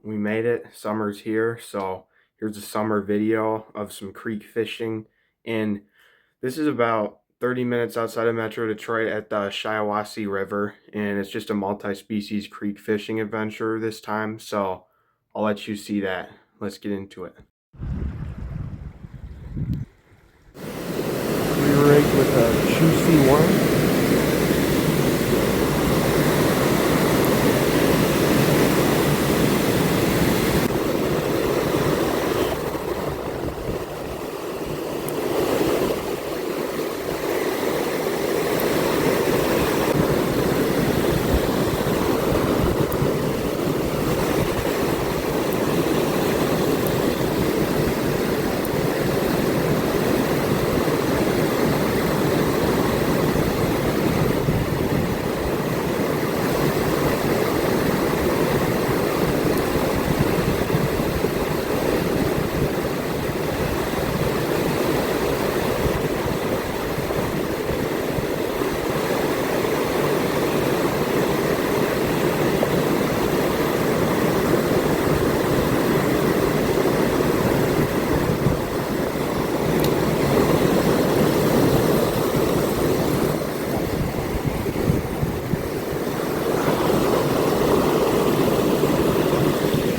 we made it. Summer's here, so here's a summer video of some creek fishing. And this is about 30 minutes outside of Metro Detroit at the Shiawassee River, and it's just a multi-species creek fishing adventure this time, so I'll let you see that. Let's get into it. We rigged with a juicy worm.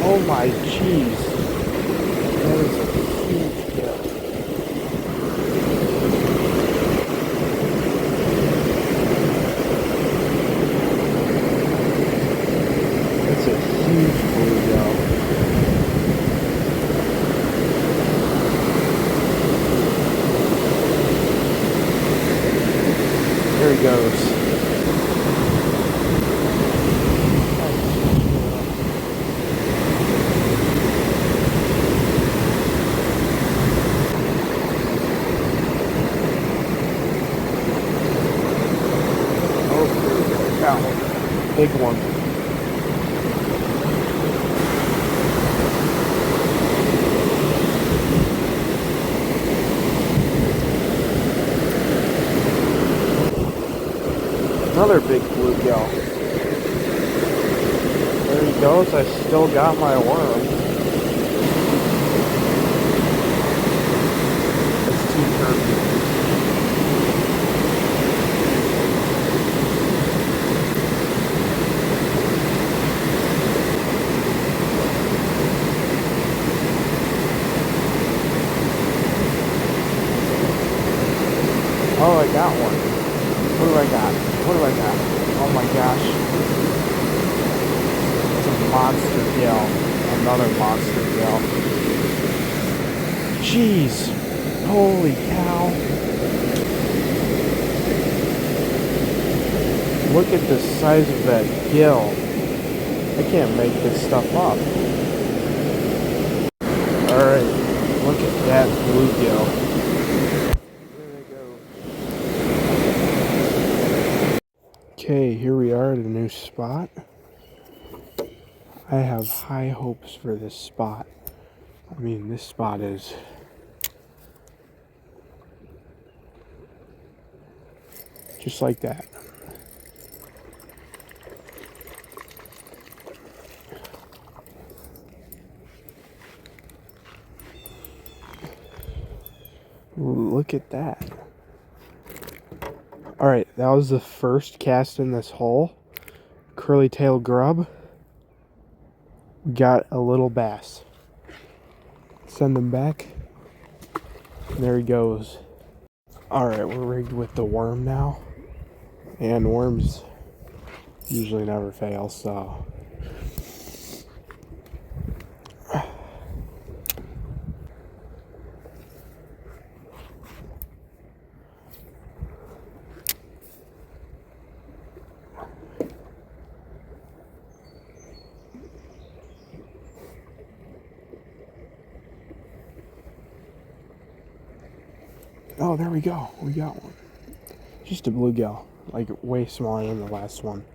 Oh my jeez. That is a huge gill. That's a huge bluegill. There he goes. Got one. Big one. Another big bluegill. There he goes. I still got my worm. It's too curvy. Oh, I got one. What do I got? What do I got? Oh my gosh. It's a monster gill. Another monster gill. Jeez. Holy cow. Look at the size of that gill. I can't make this stuff up. Alright. Look at that bluegill. Okay, here we are at a new spot. I have high hopes for this spot. I mean, this spot is just like that. Look at that. Alright, that was the first cast in this hole. Curly tail grub. We got a little bass. Send him back. And there he goes. Alright, we're rigged with the worm now. And worms usually never fail, so. Oh, there we go. We got one. Just a bluegill. Like, way smaller than the last one.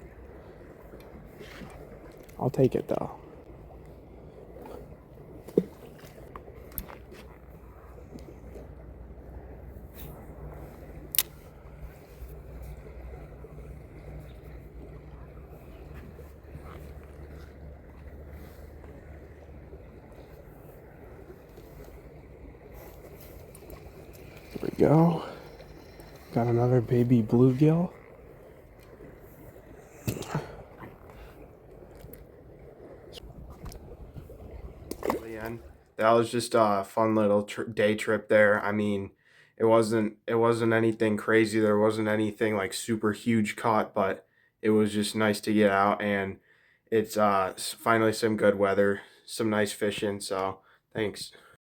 I'll take it, though. Here we go. Got another baby bluegill. And that was just a fun little day trip there. I mean, it wasn't anything crazy. There wasn't anything like super huge caught, but it was just nice to get out, and it's finally some good weather, some nice fishing. So thanks.